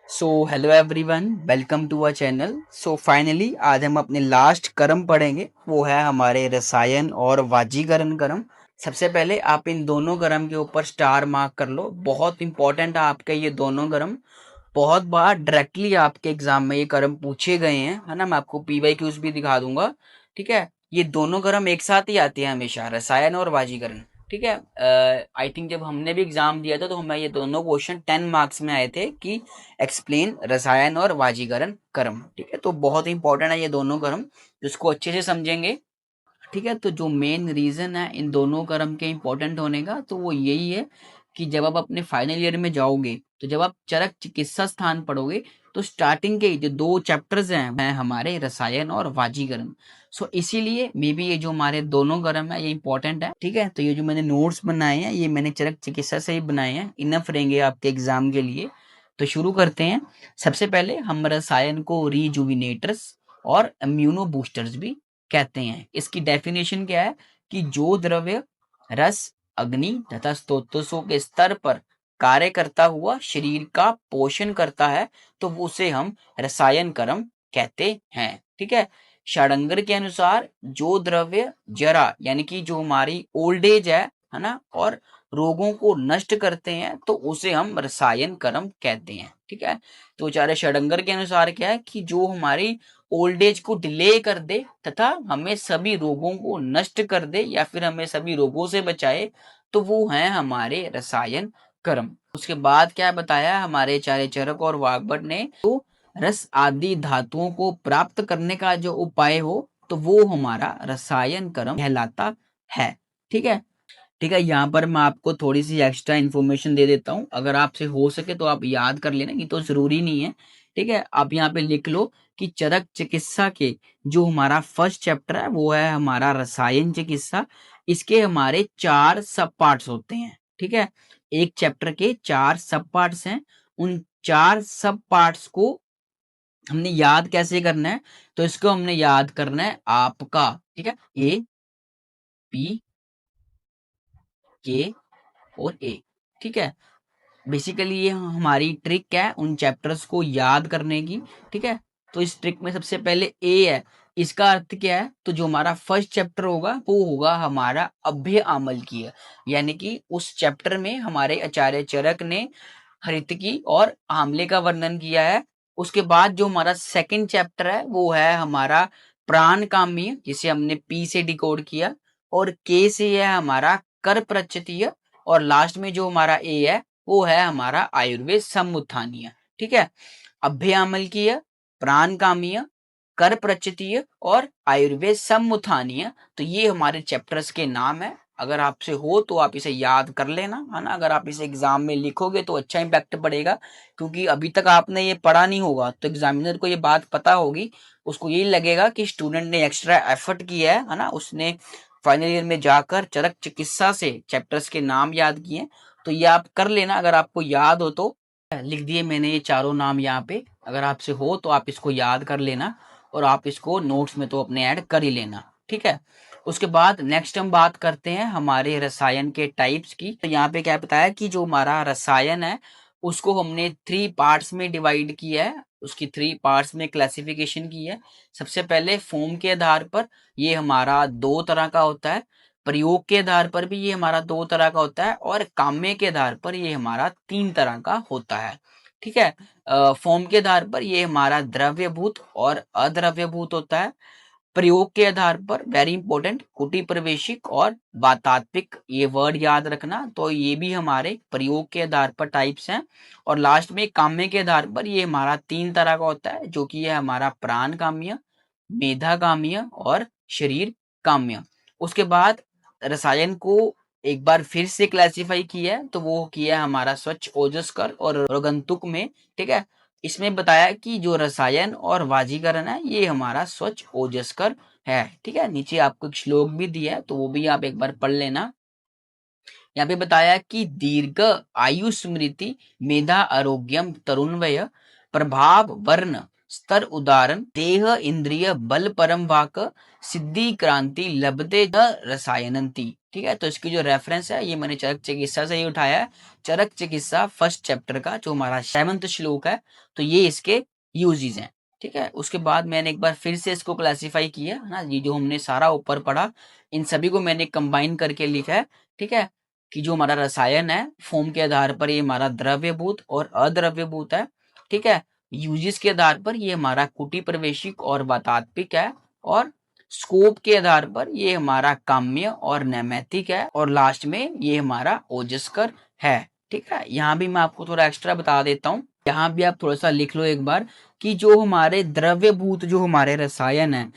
So hello everyone, welcome to our channel. So finally आज हम अपने लास्ट कर्म पढ़ेंगे, वो है हमारे रसायन और वाजीकरण कर्म। सबसे पहले आप इन दोनों कर्म के ऊपर स्टार मार्क कर लो, बहुत इंपॉर्टेंट है आपके ये दोनों कर्म। बहुत बार डायरेक्टली आपके एग्जाम में ये कर्म पूछे गए हैं, है ना। मैं आपको पीवाईक्यूज भी दिखा दूंगा, ठीक है। ये दोनों कर्म एक साथ ही आते हैं हमेशा, रसायन और वाजीकरण, ठीक है। आई थिंक जब हमने भी एग्जाम दिया था तो हमें ये दोनों क्वेश्चन 10 मार्क्स में आए थे कि एक्सप्लेन रसायन और वाजीकरण कर्म, ठीक है। तो बहुत इंपॉर्टेंट है ये दोनों कर्म, जिसको अच्छे से समझेंगे, ठीक है। तो जो मेन रीजन है इन दोनों कर्म के इंपॉर्टेंट होने का, तो वो यही है कि जब आप अपने फाइनल ईयर में जाओगे तो जब आप चरक चिकित्सा स्थान पढ़ोगे तो स्टार्टिंग के जो दो चैप्टर्स हैं वह हमारे रसायन और वाजीकरण। सो इसीलिए मे बी ये जो हमारे दोनों कर्म है ये इंपॉर्टेंट है, ठीक है। तो ये जो मैंने नोट्स बनाए हैं ये मैंने चरक चिकित्सा से ही बनाए हैं, इनफ रहेंगे आपके एग्जाम के लिए। तो शुरू करते हैं। सबसे पहले हम रसायन को रिजुविनेटर्स और इम्यूनो बूस्टर्स भी कहते हैं। इसकी डेफिनेशन क्या है कि जो द्रव्य रस, अग्नि तथा स्रोतों के स्तर पर कार्य करता हुआ शरीर का पोषण करता है तो उसे हम रसायन कर्म कहते हैं, ठीक है। षडंगर के अनुसार जो द्रव्य जरा यानी कि जो हमारी ओल्ड एज है ना, और रोगों को नष्ट करते हैं तो उसे हम रसायन कर्म कहते हैं, ठीक है। तो आचार्य षडंगर के अनुसार क्या है कि जो हमारी ओल्ड एज को डिले कर दे तथा हमें सभी रोगों को नष्ट कर दे या फिर हमें सभी रोगों से बचाए, तो वो है हमारे रसायन कर्म। उसके बाद क्या बताया हमारे आचार्य चरक और वाग्भट ने, तो रस आदि धातुओं को प्राप्त करने का जो उपाय हो तो वो हमारा रसायन कर्म कहलाता है, ठीक है। ठीक है, यहाँ पर मैं आपको थोड़ी सी एक्स्ट्रा इन्फॉर्मेशन दे देता हूँ, अगर आपसे हो सके तो आप याद कर लेना, ये तो जरूरी नहीं है, ठीक है। आप यहाँ पे लिख लो कि चरक चिकित्सा के जो हमारा फर्स्ट चैप्टर है वो है हमारा रसायन चिकित्सा। इसके हमारे 4 सब पार्ट्स होते हैं, ठीक है। एक चैप्टर के 4 सब पार्ट्स हैं। उन 4 सब पार्ट्स को हमने याद कैसे करना है, तो इसको हमने याद करना है आपका, ठीक है। ए, पी, के और ए, ठीक है। बेसिकली ये हमारी ट्रिक है उन चैप्टर्स को याद करने की, ठीक है। तो इस ट्रिक में सबसे पहले ए है, इसका अर्थ क्या है, तो जो हमारा फर्स्ट चैप्टर होगा वो होगा हमारा अभ्य आमल की है, यानी कि उस चैप्टर में हमारे आचार्य चरक ने हरितकी और आमले का वर्णन किया है। उसके बाद जो हमारा सेकंड चैप्टर है वो है हमारा प्राण काम्य, जिसे हमने पी से डिकोड किया, और के से है हमारा कर प्रचितीय, और लास्ट में जो हमारा ए है वो है हमारा आयुर्वेद समुत्थानीय, ठीक है। अभ्यामलकीय, प्राण कामीय, कर प्रचितीय और आयुर्वेद समुत्थानीय, तो ये हमारे चैप्टर्स के नाम है। अगर आपसे हो तो आप इसे याद कर लेना, है ना। अगर आप इसे एग्जाम में लिखोगे तो अच्छा इम्पैक्ट पड़ेगा, क्योंकि अभी तक आपने ये पढ़ा नहीं होगा तो एग्जामिनर को ये बात पता होगी, उसको यही लगेगा कि स्टूडेंट ने एक्स्ट्रा एफर्ट किया है ना, उसने फाइनल ईयर में जाकर चरक चिकित्सा से चैप्टर्स के नाम याद किए। तो ये आप कर लेना, अगर आपको याद हो तो। लिख दिए मैंने ये चारों नाम यहाँ पे, अगर आपसे हो तो आप इसको याद कर लेना, और आप इसको नोट्स में तो अपने ऐड कर ही लेना, ठीक है। उसके बाद नेक्स्ट हम बात करते हैं हमारे रसायन के टाइप्स की। तो यहाँ पे क्या बताया कि जो हमारा रसायन है उसको हमने 3 पार्ट्स में डिवाइड किया है, उसकी 3 पार्ट्स में क्लासिफिकेशन की है। सबसे पहले फॉर्म के आधार पर ये हमारा 2 तरह का होता है, प्रयोग के आधार पर भी ये हमारा 2 तरह का होता है, और काम्य के आधार पर ये हमारा 3 तरह का होता है, ठीक है। फॉर्म के आधार पर ये हमारा द्रव्यभूत और अद्रव्यभूत होता है। प्रयोग के आधार पर वेरी इंपॉर्टेंट कुटी प्रवेशिक और वातात्विक, ये वर्ड याद रखना, तो ये भी हमारे प्रयोग के आधार पर टाइप्स हैं। और लास्ट में काम्य के आधार पर ये हमारा 3 तरह का होता है, जो कि है हमारा प्राण काम्य, मेधा काम्य और शरीर काम्य। उसके बाद रसायन को एक बार फिर से क्लासिफाई किया है, तो वो किया है हमारा स्वच्छ ओजस्कर और रोगंतुक में, ठीक है। इसमें बताया कि जो रसायन और वाजीकरण है ये हमारा स्वच्छ ओजस्कर है, ठीक है। नीचे आपको एक श्लोक भी दिया है तो वो भी आप एक बार पढ़ लेना। यहाँ पे बताया कि दीर्घ आयु स्मृति मेधा आरोग्यम तरुणवय प्रभाव वर्ण स्तर उदाहरण देह इंद्रिय बल परम वाक सिद्धि क्रांति लभते न रसायनंती, ठीक है। तो इसकी जो रेफरेंस है ये मैंने चरक चिकित्सा से ही उठाया है, चरक चिकित्सा फर्स्ट चैप्टर का जो हमारा 7th श्लोक है, तो ये इसके यूजेस हैं, ठीक है। उसके बाद मैंने एक बार फिर से इसको क्लासिफाई किया है ना, ये जो हमने सारा ऊपर पढ़ा इन सभी को मैंने कंबाइन करके लिखा है, ठीक है, कि जो हमारा रसायन है फॉर्म के आधार पर ये हमारा द्रव्यभूत और अद्रव्यभूत है, ठीक है। यूजेस के आधार पर ये हमारा कुटी प्रवेशिक और वातात्मिक है, और स्कोप के आधार पर ये हमारा काम्य और नैमित्तिक है, और लास्ट में ये हमारा ओजस्कर है, ठीक है। यहाँ भी मैं आपको थोड़ा एक्स्ट्रा बता देता हूँ, यहाँ भी आप थोड़ा सा लिख लो एक बार कि जो हमारे द्रव्यभूत जो हमारे रसायन है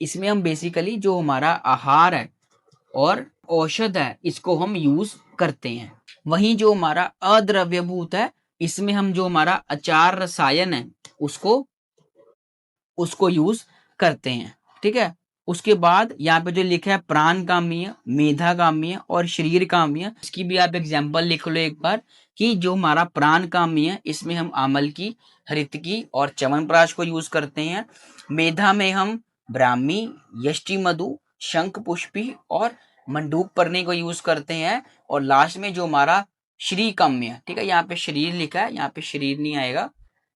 इसमें हम बेसिकली जो हमारा आहार है और औषध है इसको हम यूज करते हैं। वहीं जो हमारा अद्रव्यभूत है इसमें हम जो हमारा अचार रसायन है उसको उसको यूज करते हैं, ठीक है। उसके बाद यहाँ पे जो लिखा है प्राण काम्य, मेधा काम्य और शरीर काम्य, इसकी भी आप एग्जाम्पल लिख लो एक बार कि जो हमारा प्राण काम्य है इसमें हम आमल की, हरितकी और च्यवनप्राश को यूज करते हैं। मेधा में हम ब्राह्मी, यष्टि मधु, शंख पुष्पी और मंडूक पर्णी को यूज करते हैं। और लास्ट में जो हमारा श्री काम्य, ठीक है, यहाँ पे शरीर लिखा है, यहाँ पे शरीर नहीं आएगा,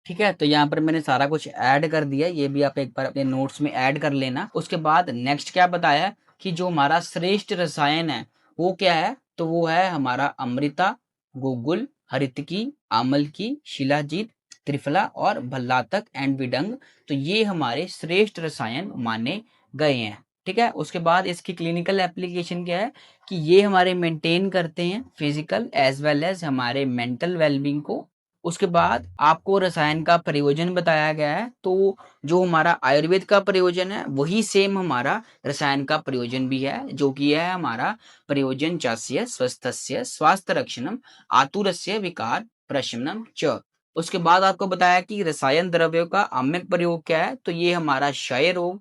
ठीक है। तो यहाँ पर मैंने सारा कुछ ऐड कर दिया, ये भी आप एक बार अपने नोट्स में ऐड कर लेना। उसके बाद नेक्स्ट क्या बताया कि जो हमारा श्रेष्ठ रसायन है वो क्या है, तो वो है हमारा अमृता, गुगुल, हरितकी, आमल की, शिलाजीत, त्रिफला और भल्लातक एंड विडंग, तो ये हमारे श्रेष्ठ रसायन माने गए हैं, ठीक है। उसके बाद इसकी क्लिनिकल एप्लीकेशन क्या है कि ये हमारे मेंटेन करते हैं फिजिकल एज वेल एज हमारे मेंटल वेलबींग को। उसके बाद आपको रसायन का प्रयोजन बताया गया है, तो जो हमारा आयुर्वेद का प्रयोजन है वही सेम हमारा रसायन का प्रयोजन भी है, जो कि है हमारा प्रयोजन चास्य स्वस्थस्य स्वास्थ्य रक्षणम आतुरस्य विकार प्रशमनम च। उसके बाद आपको बताया कि रसायन द्रव्यों का आम्यक प्रयोग क्या है, तो ये हमारा क्षय रोग,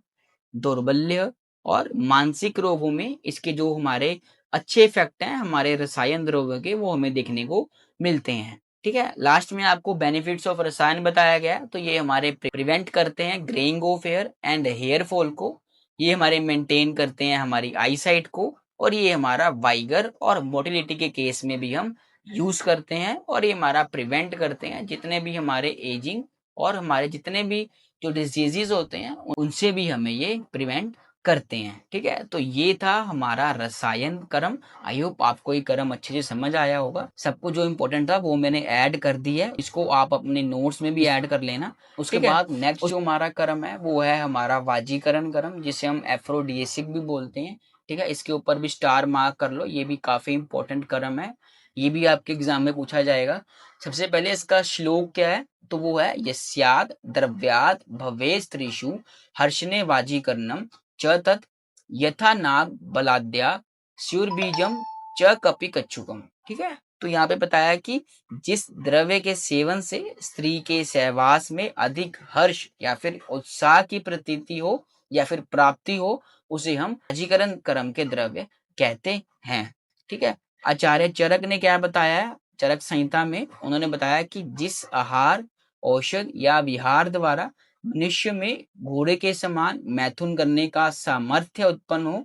दौर्बल्य और मानसिक रोगों में इसके जो हमारे अच्छे इफेक्ट हैं हमारे रसायन द्रव्यों के वो हमें देखने को मिलते हैं, ठीक है। लास्ट में आपको बेनिफिट्स ऑफ रसायन बताया गया है, तो ये हमारे प्रिवेंट करते हैं greying of hair and hair fall को, ये हमारे मेंटेन करते हैं हमारी आईसाइट को, और ये हमारा वाइगर और मोटिलिटी के केस में भी हम यूज करते हैं, और ये हमारा प्रिवेंट करते हैं जितने भी हमारे एजिंग और हमारे जितने भी जो डिजीजेज होते हैं उनसे भी हमें ये प्रिवेंट करते हैं, ठीक है। तो ये था हमारा रसायन क्रम। आई होप आपको ये क्रम अच्छे से समझ आया होगा, सबको जो इम्पोर्टेंट था वो मैंने ऐड कर दिया है, इसको आप अपने नोट्स में भी ऐड कर लेना। उसके बाद नेक्स्ट जो हमारा क्रम है वो है हमारा वाजीकरण क्रम, जिसे हम एफ्रोडिएसिक भी बोलते हैं, ठीक है। इसके ऊपर भी स्टार मार्क कर लो, ये भी काफी इंपॉर्टेंट क्रम है, ये भी आपके एग्जाम में पूछा जाएगा। सबसे पहले इसका श्लोक क्या है, तो वो है यस्याद द्रव्याद भवे स्त्रीषु हर्षणे वाजीकरणम च तत् यथा नाग बलाद्या स्युरबीजम च कपि कच्छुकम, ठीक है। तो यहाँ पे बताया कि जिस द्रव्य के सेवन से स्त्री के सहवास में अधिक हर्ष या फिर उत्साह की प्रतीति हो या फिर प्राप्ति हो उसे हम वाजीकरण क्रम के द्रव्य कहते हैं, ठीक है। आचार्य चरक ने क्या बताया है, चरक संहिता में उन्होंने बताया कि जिस आहार, औषध या विहार द्वारा मनुष्य में घोड़े के समान मैथुन करने का सामर्थ्य उत्पन्न हो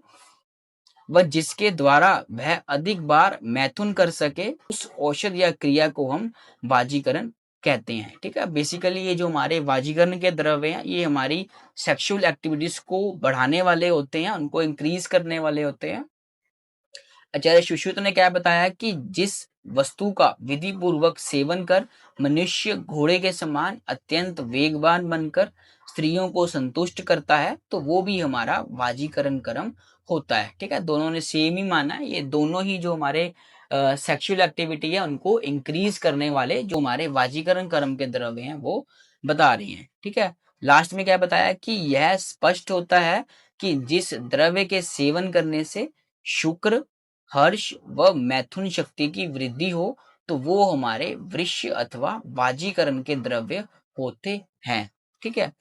व जिसके द्वारा वह अधिक बार मैथुन कर सके उस औषध या क्रिया को हम वाजीकरण कहते हैं, ठीक है। बेसिकली ये जो हमारे वाजीकरण के द्रव्य हैं ये हमारी सेक्सुअल एक्टिविटीज को बढ़ाने वाले होते हैं, उनको इंक्रीज करने वाले होते हैं। आचार्य सुश्रुत ने क्या बताया कि जिस वस्तु का विधि पूर्वक सेवन कर मनुष्य घोड़े के समान अत्यंत वेगवान बनकर स्त्रियों को संतुष्ट करता है तो वो भी हमारा वाजीकरण कर्म होता है, ठीक है। दोनों ने सेम ही माना है, ये दोनों ही जो हमारे सेक्सुअल एक्टिविटी है उनको इंक्रीज करने वाले जो हमारे वाजीकरण कर्म के द्रव्य हैं वो बता रही हैं, ठीक है। लास्ट में क्या बताया कि यह स्पष्ट होता है कि जिस द्रव्य के सेवन करने से शुक्र, हर्ष व मैथुन शक्ति की वृद्धि हो तो वो हमारे वृश्य अथवा वाजीकरण के द्रव्य होते हैं, ठीक है।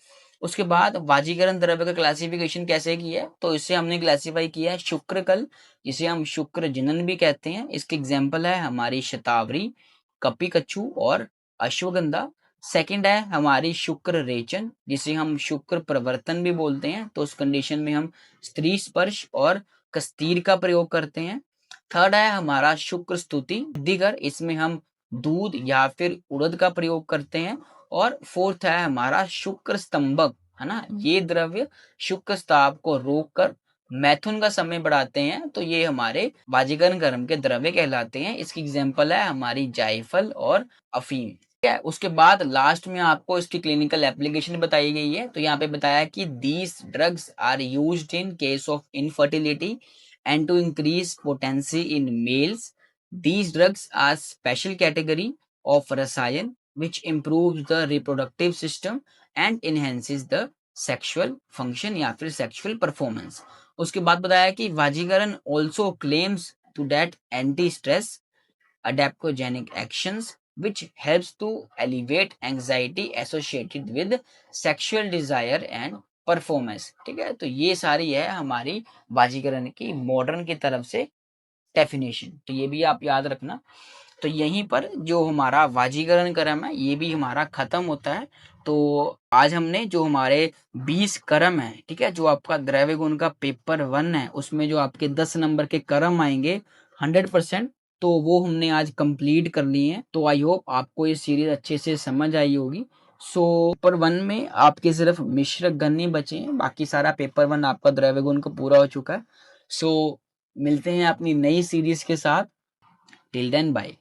उसके बाद वाजीकरण द्रव्य का क्लासिफिकेशन कैसे किया है, तो इसे हमने क्लासिफाई किया है शुक्रकल, जिसे हम शुक्र जनन भी कहते हैं। इसके एग्जाम्पल है हमारी शतावरी, कपि कच्छू और अश्वगंधा। सेकंड है हमारी शुक्र रेचन, जिसे हम शुक्र प्रवर्तन भी बोलते हैं, तो उस कंडीशन में हम स्त्री स्पर्श और कस्तीर का प्रयोग करते हैं। थर्ड है हमारा शुक्र स्तुति वृद्धिकर, इसमें हम दूध या फिर उड़द का प्रयोग करते हैं। और फोर्थ है हमारा शुक्र स्तंभक, है ना, ये द्रव्य शुक्र स्ताव को रोककर मैथुन का समय बढ़ाते हैं, तो ये हमारे वाजीकरण कर्म के द्रव्य कहलाते हैं। इसकी एग्जांपल है हमारी जायफल और अफीम। ठीक है, उसके बाद लास्ट में आपको इसकी क्लिनिकल एप्लीकेशन बताई गई है। तो यहाँ पे बताया कि these drugs are used in case of infertility and to increase potency in males. These drugs are special category of rasayan which improves the reproductive system and enhances the sexual function या फिर sexual performance। उसके बाद बताया कि वाजीकरण also claims to that anti-stress adaptogenic actions which helps to alleviate anxiety associated with sexual desire and performance. ठीक है, तो ये सारी है हमारी वाजीकरण की मॉडर्न की तरफ से डेफिनेशन, तो ये भी आप याद रखना। तो यहीं पर जो हमारा वाजीकरण कर्म है ये भी हमारा खत्म होता है। तो आज हमने जो हमारे 20 कर्म है, ठीक है, जो आपका द्रव्य गुण का पेपर 1 है उसमें जो आपके 10 नंबर के कर्म आएंगे 100%, तो वो हमने आज कंप्लीट कर लिए हैं। तो आई होप आपको ये सीरीज अच्छे से समझ आई होगी। सो पेपर 1 में आपके सिर्फ मिश्र गण ही बचे हैं, बाकी सारा पेपर 1 आपका द्रव्य गुण का पूरा हो चुका है। सो मिलते हैं अपनी नई सीरीज के साथ। Till then bye.